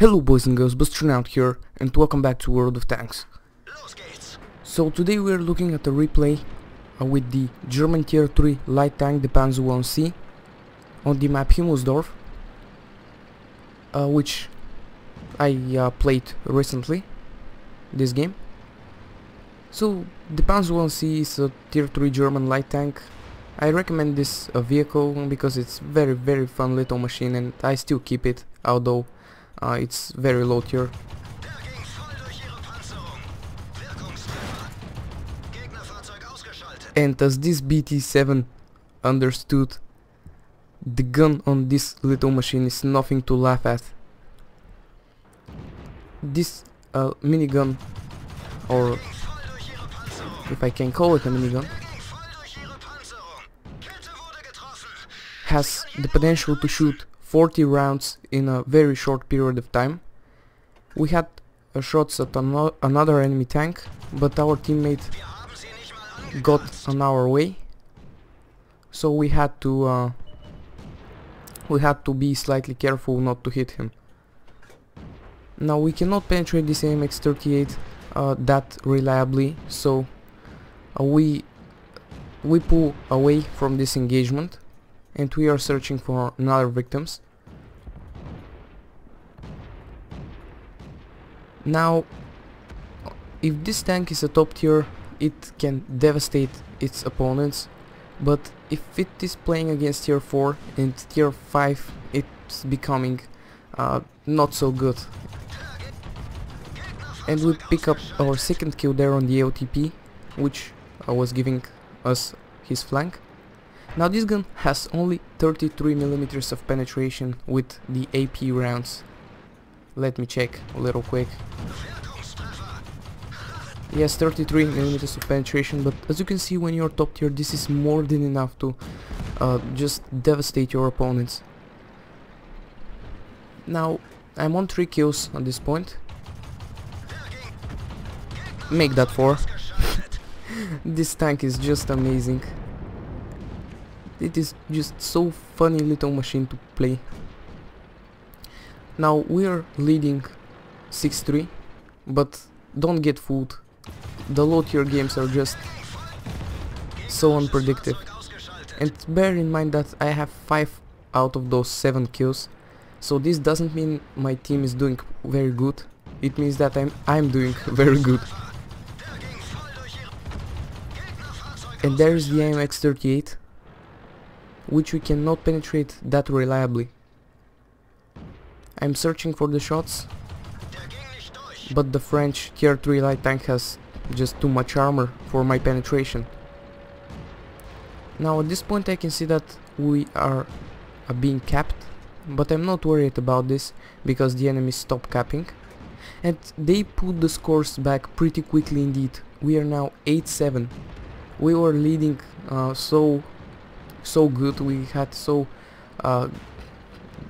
Hello boys and girls, Busternaut here, and welcome back to World of Tanks. So today we are looking at a replay with the German Tier 3 light tank, the Panzer 1C, on the map Humusdorf, which I played recently, this game. So the Panzer 1C is a Tier 3 German light tank. I recommend this vehicle because it's very fun little machine, and I still keep it, although it's very low tier. And as this BT-7 understood, the gun on this little machine is nothing to laugh at. This minigun, or if I can call it a minigun, has the potential to shoot 40 rounds in a very short period of time. We had shots at another enemy tank, but our teammate got on our way, so we had to be slightly careful not to hit him. Now we cannot penetrate this AMX-38 that reliably, so we pull away from this engagement, and we are searching for another victims. Now, if this tank is a top tier, it can devastate its opponents, but if it is playing against tier 4 and tier 5, it's becoming not so good. And we pick up our second kill there on the AOTP, which was giving us his flank. Now this gun has only 33mm of penetration with the AP rounds. Let me check a little quick. Yes, 33mm of penetration, but as you can see, when you're top tier, this is more than enough to just devastate your opponents. Now I'm on 3 kills at this point. Make that 4. This tank is just amazing. It is just so funny little machine to play. Now we are leading 6-3, but don't get fooled. The low tier games are just so unpredictable. And bear in mind that I have 5 out of those 7 kills, so this doesn't mean my team is doing very good. It means that I'm doing very good. And there is the AMX-38, which we cannot penetrate that reliably. I'm searching for the shots, but the French tier 3 light tank has just too much armor for my penetration. Now at this point I can see that we are being capped, but I'm not worried about this because the enemy stopped capping, and they put the scores back pretty quickly indeed. We are now 8-7. We were leading so good, we had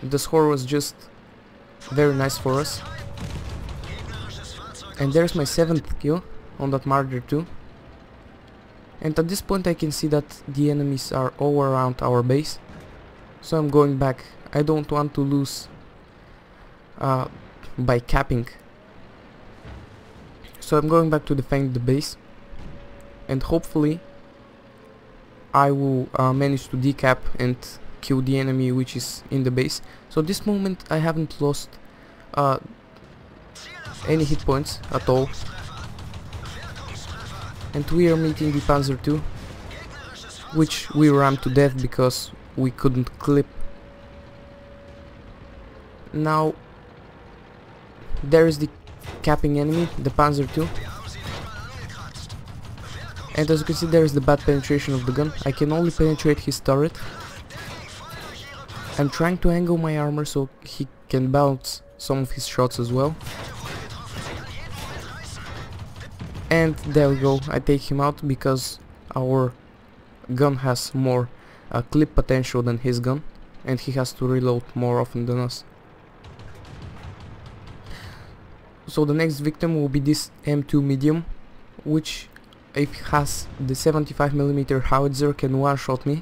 the score was just very nice for us. And there's my 7th kill on that Marder 2. And at this point I can see that the enemies are all around our base, so I'm going back. I don't want to lose by capping, so I'm going back to defend the base, and hopefully I will manage to decap and kill the enemy which is in the base. So at this moment I haven't lost any hit points at all, and we are meeting the Panzer 2, which we rammed to death because we couldn't clip. Now there is the capping enemy, the Panzer 2. And as you can see, there is the bad penetration of the gun. I can only penetrate his turret. I'm trying to angle my armor so he can bounce some of his shots as well. And there we go, I take him out because our gun has more clip potential than his gun, and he has to reload more often than us. So the next victim will be this M2 medium, which, if he has the 75mm howitzer, can one-shot me.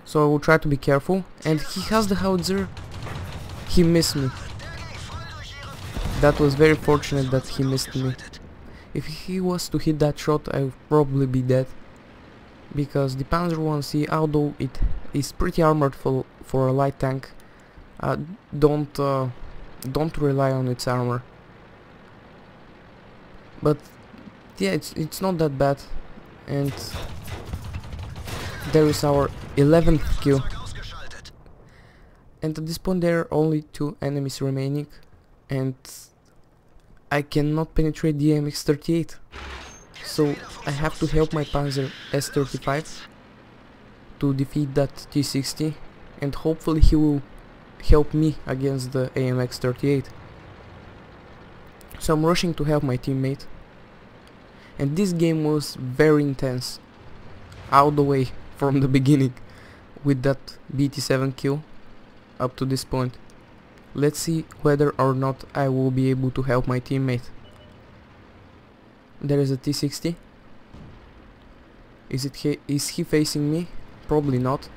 So I will try to be careful, and he has the howitzer. He missed me. That was very fortunate that he missed me. If he was to hit that shot, I would probably be dead. Because the Panzer 1C, although it is pretty armored for a light tank, don't rely on its armor. But yeah, it's not that bad. And there is our 11th kill. And at this point there are only 2 enemies remaining, and I cannot penetrate the AMX-38. So I have to help my Panzer S-35 to defeat that T-60, and hopefully he will help me against the AMX-38. So I'm rushing to help my teammate, and this game was very intense all the way from the beginning with that BT-7 kill up to this point. Let's see whether or not I will be able to help my teammate. There is a T-60. Is he facing me? Probably not.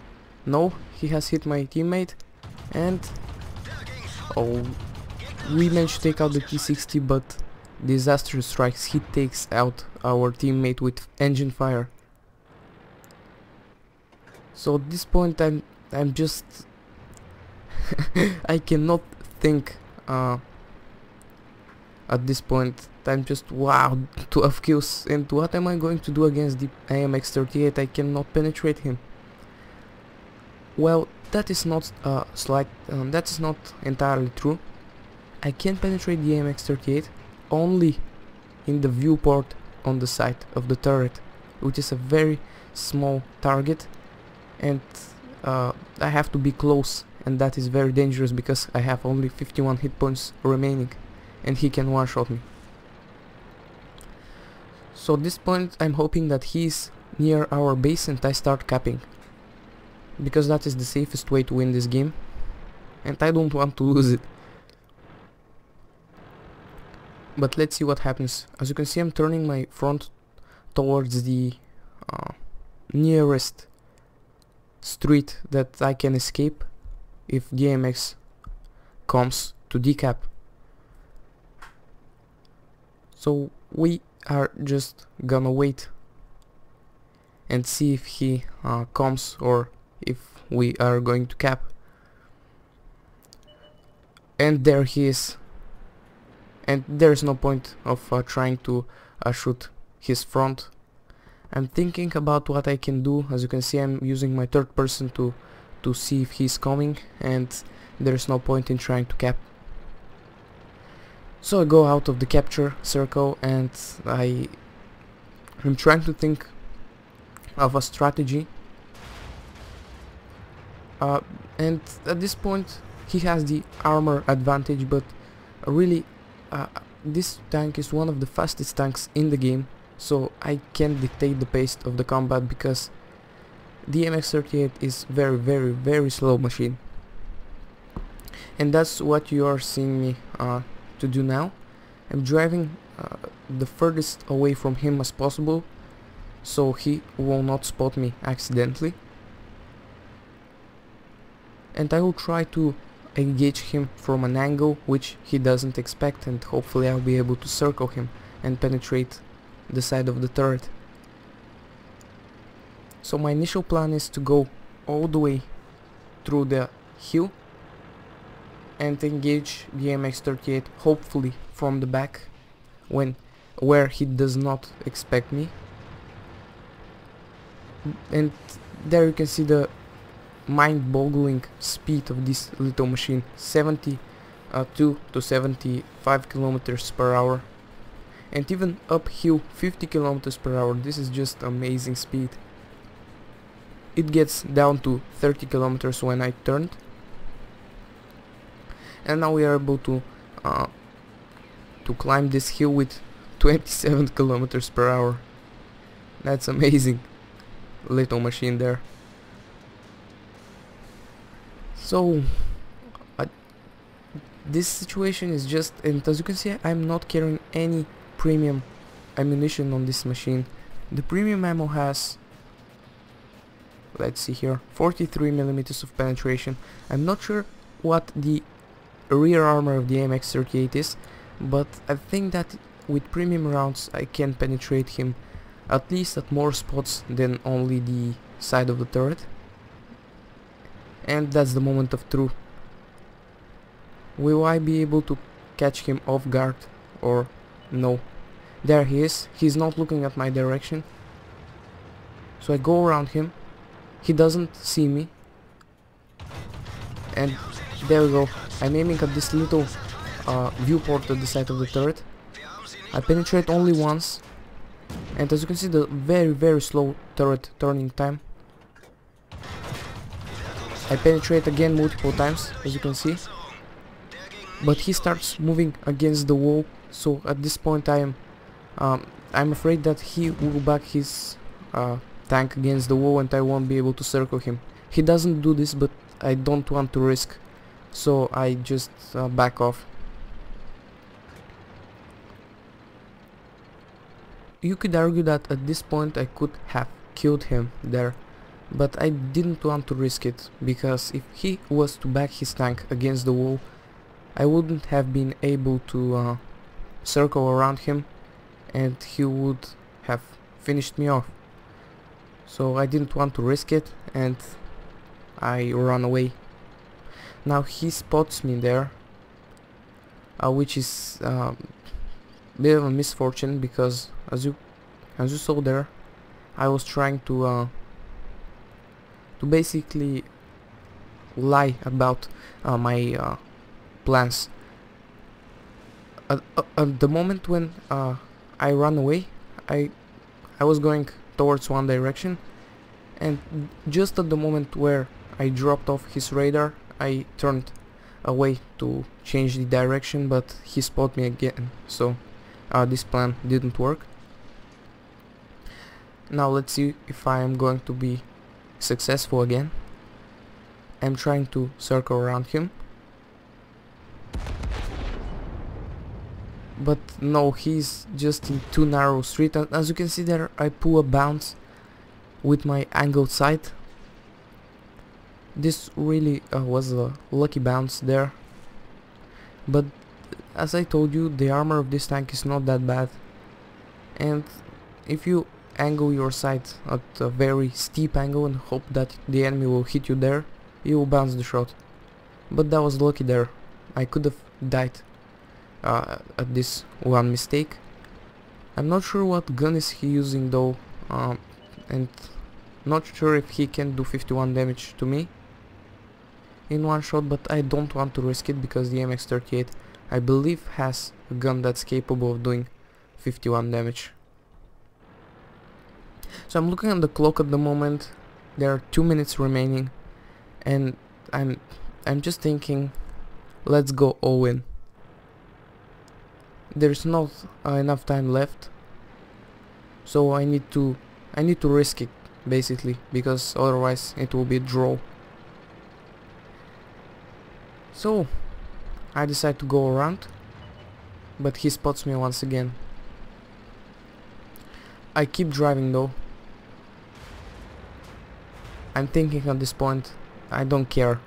No, he has hit my teammate, and oh, we managed to take out the T-60, but disaster strikes. He takes out our teammate with engine fire. So at this point I'm just I cannot think at this point. I'm just, wow, 12 kills, and what am I going to do against the AMX-38? I cannot penetrate him. Well, that is not that is not entirely true. I can penetrate the AMX-38 only in the viewport on the side of the turret, which is a very small target, and I have to be close, and that is very dangerous because I have only 51 hit points remaining and he can one-shot me. So at this point I'm hoping that he's near our base and I start capping, because that is the safest way to win this game and I don't want to lose it. But let's see what happens. As you can see, I'm turning my front towards the nearest street that I can escape if DMX comes to decap. So we are just gonna wait and see if he comes or if we are going to cap. And there he is. And there's no point of trying to shoot his front. I'm thinking about what I can do. As you can see, I'm using my third person to see if he's coming, and there's no point in trying to cap. So I go out of the capture circle and I'm trying to think of a strategy. And at this point he has the armor advantage, but really this tank is one of the fastest tanks in the game, so I can't dictate the pace of the combat because the MX-38 is very slow machine. And that's what you are seeing me to do now. I'm driving the furthest away from him as possible so he will not spot me accidentally, and I will try to engage him from an angle which he doesn't expect, and hopefully I'll be able to circle him and penetrate the side of the turret. So my initial plan is to go all the way through the hill and engage the MX-38, hopefully from the back, where he does not expect me. And there you can see the mind-boggling speed of this little machine, 72 to 75 kilometers per hour, and even uphill 50 kilometers per hour. This is just amazing speed. It gets down to 30 kilometers when I turned, and now we are able to climb this hill with 27 kilometers per hour. That's amazing. Little machine there. So this situation is just, and as you can see, I'm not carrying any premium ammunition on this machine. The premium ammo has, let's see here, 43 millimeters of penetration. I'm not sure what the rear armor of the MX-38 is. but I think that with premium rounds I can penetrate him at least at more spots than only the side of the turret. And that's the moment of truth. Will I be able to catch him off guard or no? There he is. He's not looking at my direction. So I go around him. He doesn't see me. And there we go. I'm aiming at this little viewport at the side of the turret. I penetrate only once. And as you can see, the very slow turret turning time. I penetrate again multiple times, as you can see. But he starts moving against the wall. So at this point I'm afraid that he will back his tank against the wall and I won't be able to circle him. He doesn't do this, but I don't want to risk, so I just back off. You could argue that at this point I could have killed him there, but I didn't want to risk it, because if he was to back his tank against the wall, I wouldn't have been able to circle around him and he would have finished me off. So I didn't want to risk it and I run away. Now he spots me there, which is a bit of a misfortune, because as you saw there, I was trying to basically lie about my plans. At the moment when I ran away, I was going towards one direction, and just at the moment where I dropped off his radar, I turned away to change the direction, but he spotted me again, so this plan didn't work. Now let's see if I am going to be successful again. I'm trying to circle around him, but no, he's just in too narrow street, and as you can see there, I pull a bounce with my angled sight. This really was a lucky bounce there, but as I told you, the armor of this tank is not that bad, and if you angle your sight at a very steep angle and hope that the enemy will hit you there, you will bounce the shot. But that was lucky there. I could have died at this one mistake. I'm not sure what gun is he using though, and not sure if he can do 51 damage to me in one shot, but I don't want to risk it because the MX-38, I believe, has a gun that's capable of doing 51 damage. So I'm looking at the clock at the moment. There are 2 minutes remaining, and I'm just thinking, let's go all in. There's not enough time left, so I need to risk it basically, because otherwise it will be a draw. So I decide to go around, but he spots me once again. I keep driving though. I'm thinking at this point, I don't care.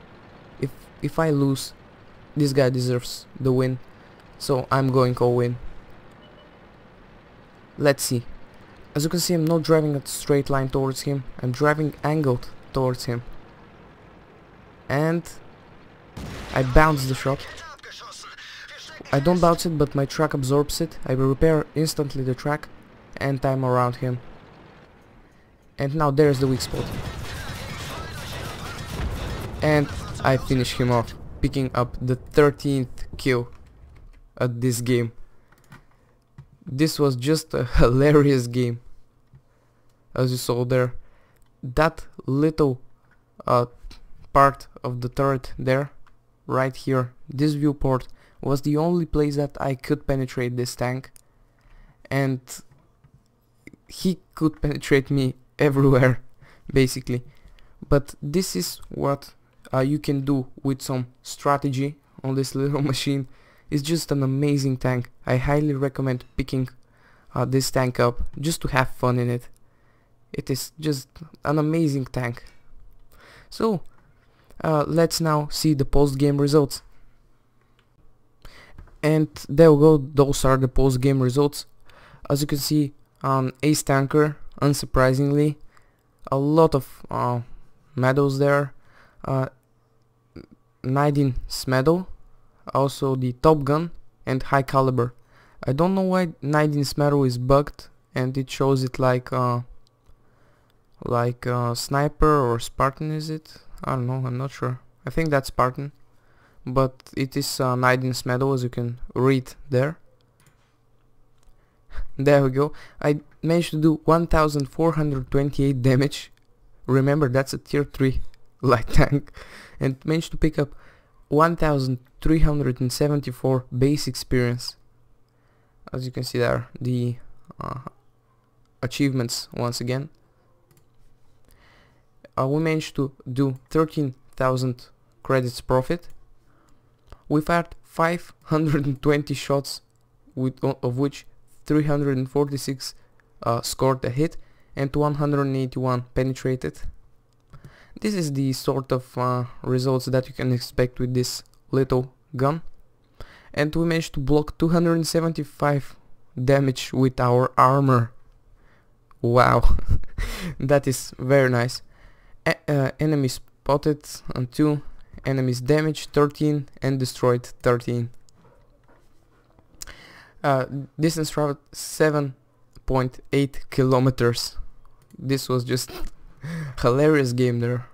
If I lose, this guy deserves the win, so I'm going all in. Let's see. As you can see, I'm not driving at a straight line towards him, I'm driving angled towards him. And I bounce the shot. I don't bounce it, but my track absorbs it. I repair instantly the track, and I'm around him. And now there's the weak spot. And I finish him off, picking up the 13th kill at this game. This was just a hilarious game. As you saw there, that little part of the turret there, right here, this viewport, was the only place that I could penetrate this tank, and he could penetrate me everywhere basically. But this is what you can do with some strategy on this little machine. It's just an amazing tank. I highly recommend picking this tank up just to have fun in it. It is just an amazing tank. So let's now see the post-game results. And there we go, those are the post-game results. As you can see, ace tanker, unsurprisingly, a lot of medals there, 19th medal, also the Top Gun and High Caliber. I don't know why 19th medal is bugged and it shows it like Sniper or Spartan, is it? I don't know, I'm not sure. I think that's Spartan, but it is 19th medal, as you can read there. There we go. I managed to do 1428 damage. Remember, that's a tier 3 light tank. And managed to pick up 1374 base experience. As you can see there, the achievements once again. We managed to do 13,000 credits profit. We fired 520 shots, of which 346 scored a hit and 181 penetrated. This is the sort of results that you can expect with this little gun. And we managed to block 275 damage with our armor. Wow, that is very nice. Enemy spotted on 2, enemies damaged 13 and destroyed 13. Distance traveled 7.8 kilometers. This was just hilarious game there.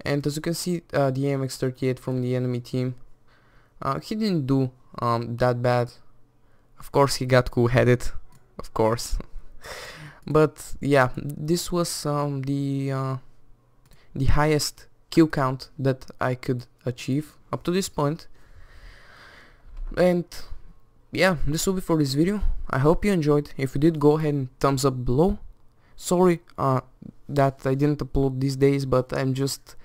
And as you can see, the AMX-38 from the enemy team, he didn't do that bad. Of course he got cool-headed, of course. But yeah, this was the highest kill count that I could achieve up to this point. And yeah, this will be for this video. I hope you enjoyed. If you did, go ahead and thumbs up below. Sorry that I didn't upload these days, but I'm just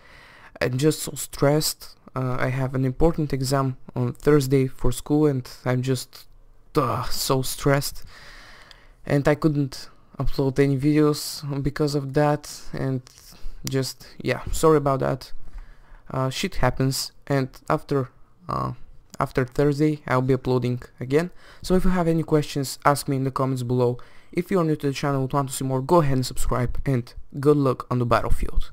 so stressed. I have an important exam on Thursday for school and I'm just so stressed, and I couldn't upload any videos because of that, and just yeah, sorry about that. Shit happens, and after Thursday I'll be uploading again. So if you have any questions, ask me in the comments below. If you are new to the channel and want to see more, go ahead and subscribe, and good luck on the battlefield.